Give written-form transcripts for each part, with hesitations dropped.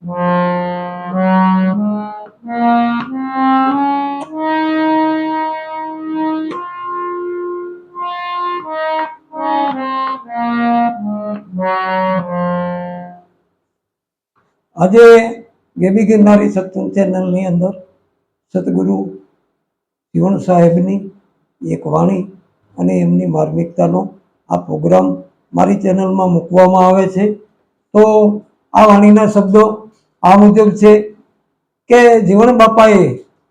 આજે ગેબી ગિરનારી સત્સંગ ચેનલની અંદર સતગુરુ જીવણ સાહેબની એક વાણી અને એમની માર્મિકતાનો આ પ્રોગ્રામ મારી ચેનલમાં મૂકવામાં આવે છે। તો આ વાણીના શબ્દો આ મુજબ છે કે જીવણ બાપાએ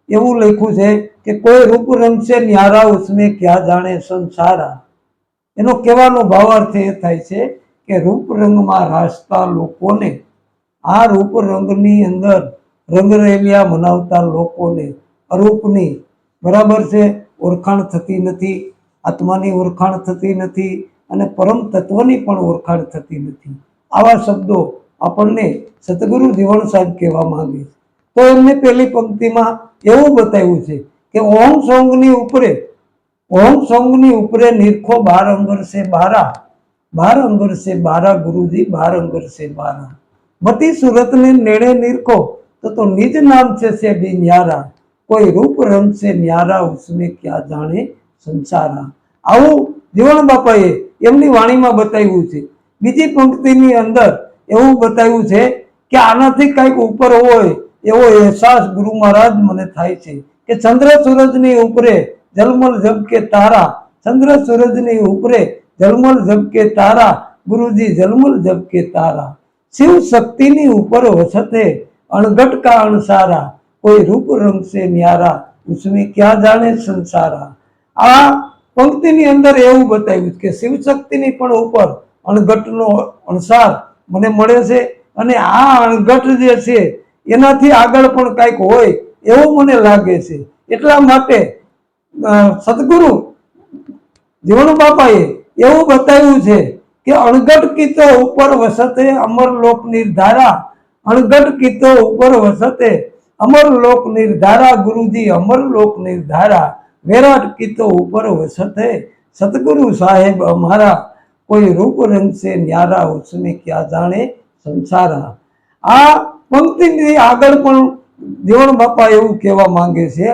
એવું લખ્યું છે કે કોઈ રૂપ રંગ છે ન્યારા ઉસમે ક્યાં જાણે સંસારા। એનો કહેવાનો ભાવાર્થ એ થાય છે કે રૂપ રંગમાં રાસતા લોકોને, આ રૂપ રંગની અંદર રંગરેલિયા મનાવતા લોકોને અરૂપની બરાબર છે ઓળખાણ થતી નથી, આત્માની ઓળખાણ થતી નથી અને પરમ તત્વની પણ ઓળખાણ થતી નથી। આવા શબ્દો આપણને સતગુરુ જીવણ સાહેબ કહેવા માંગે છે। તો એમને પહેલી પંક્તિમાં એવું બતાવ્યું છે કે ઓમ સોંગની ઉપરે નિરખો 12 અંબર સે 12 અંબર સે 12 गुरुजी 12 अंबर से 12 मती सूरत ने नेड़े निरखो तो निज नाम से भी न्यारा कोई रूप रंग से न्यारा उसमें क्या जाने संसारा। આવું જીવણ બાપાએ એમની વાણીમાં બતાવ્યું છે। બીજી પંક્તિની અંદર એવું બતાવ્યું છે કે આનાથી કંઈક ઉપર હોય એવો અહેસાસ ગુરુ મહારાજ મને થાય છે કે ચંદ્ર સૂરજની ઉપરે જલમલ ઝબકે તારા, ચંદ્ર સૂરજની ઉપરે જલમલ ઝબકે તારા, गुरुजी जलमल ઝબકે તારા। शिव शक्तिनी ऊपर वसते अणघट का अणसारा कोई रूप रंग से न्यारा उसमें क्या जाने संसारा। आ पंक्तिनी अंदर એવું બતાવ્યું કે શિવ શક્તિની પણ ઉપર અણઘટનો અણસાર મને મળે છે અને આ અણઘટ જે છે એનાથી આગળ પણ કંઈક હોય એવું મને લાગે છે। એટલા માટે સતગુરુ જીવણ બાપાએ એવું બતાવ્યું છે कि अणगढ़ की तो ऊपर वसते अमर लोक निर्धारा, अणगढ़ की तो ऊपर वसते अमर लोक निर्धारा, गुरुजी अमर लोक निर्धारा, विराट की तो ऊपर वसते सतगुरु साहेब हमारा कोई रूप रंग से न्यारा उसमें क्या जाने संसारा। आ पंक्तिनी આગળ પણ જીવણ બાપા એવું કહેવા માંગે છે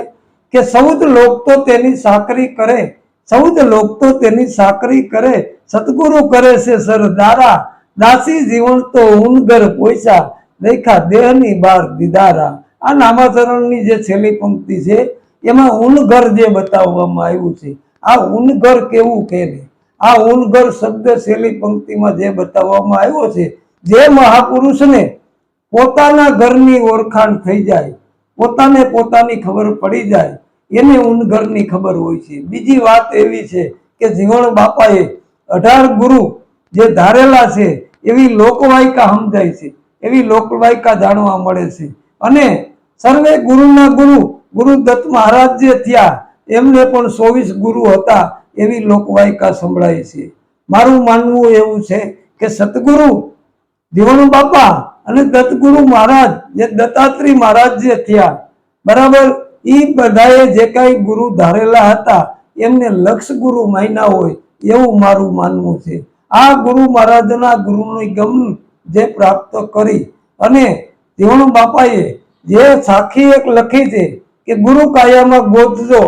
કે સૌદ લોક તો તેની સાકરી કરે, સૌદ લોક તો તેની સાકરી કરે, સતગુરુ કરે છે સરદારા, દાસી જીવન તો ઉનગર પોઈસા, દેખા દેહની બાર દીદારા। આ નામાચરણની જે છેલ્લી પંક્તિ છે એમાં ઉનગર જે બતાવવામાં આવ્યું છે, આ ઉનગર કેવું કે આ ઉનગર શબ્દ છેલ્લી પંક્તિમાં જે બતાવવામાં આવ્યો છે, જે મહાપુરુષને પોતાના ઘરની ઓળખાણ થઈ જાય, પોતાને પોતાની ખબર પડી જાય એને ઉનગરની ખબર હોય છે। બીજી વાત એવી છે કે જીવણ બાપાએ 18 ગુરુ જે ધારેલા છે એવી લોકવાયકા સમજાય છે, એવી લોકવાયકા જાણવા મળે છે અને સર્વે ગુરુના ગુરુ ગુરુદત્ત મહારાજ જે થયા એમને પણ 24 ગુરુ હતા એવી લોકવાયકા સંભળાય છે। મારું માનવું એવું છે કે સતગુરુ જીવણ બાપા અને દત્તગુરુ મહારાજ જે દત્તાત્રેય મહારાજ જે થયા બરાબર, એ બધાએ જે કાંઈ ગુરુ ધારેલા હતા એમને લક્ષ ગુરુ માન્યા હોય એવું મારું માનવું છે। આ ગુરુ મહારાજના ગુરુની ગમ જે પ્રાપ્ત કરી અને જીવણ બાપાએ જે સાખી એક લખી છે કે ગુરુ કાયામાં ગોતજો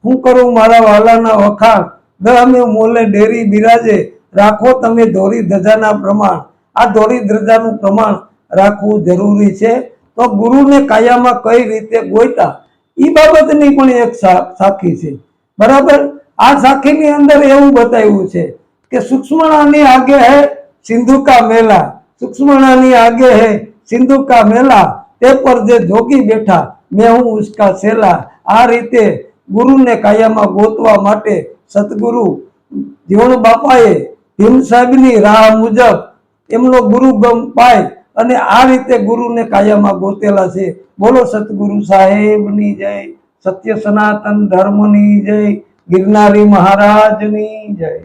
હું કરું મારા વાલાના વખાણ, દમે મોલે ડેરી બિરાજે રાખો તમે ધોરી ધજાના પ્રમાણ। આ ધોરી ધજાનું પ્રમાણ રાખવું જરૂરી છે। તો ગુરુને કાયામાં કઈ રીતે ગોઈતા એ બાબતની પણ એક સાખી છે બરાબર। આ સાખીની અંદર એવું બતાવ્યું છે કે सूक्ष्मणानी आगे है सिंधु का मेला, सूक्ष्मणानी आगे है सिंधु का मेला, ते पर जे जोगी बैठा मैं हूं उसका सेला। आ रीते गुरु ने कायामा गोतवा माटे सतगुरु जीवण बापाए भीम साहेबनी राह मुजब एमनो गुरु गम पाय અને આ રીતે ગુરુને કાયામાં ગોતેલા છે। બોલો સતગુરુ સાહેબની જય, સત્ય સનાતન ધર્મની જય, गिरनारी महाराज नी जय।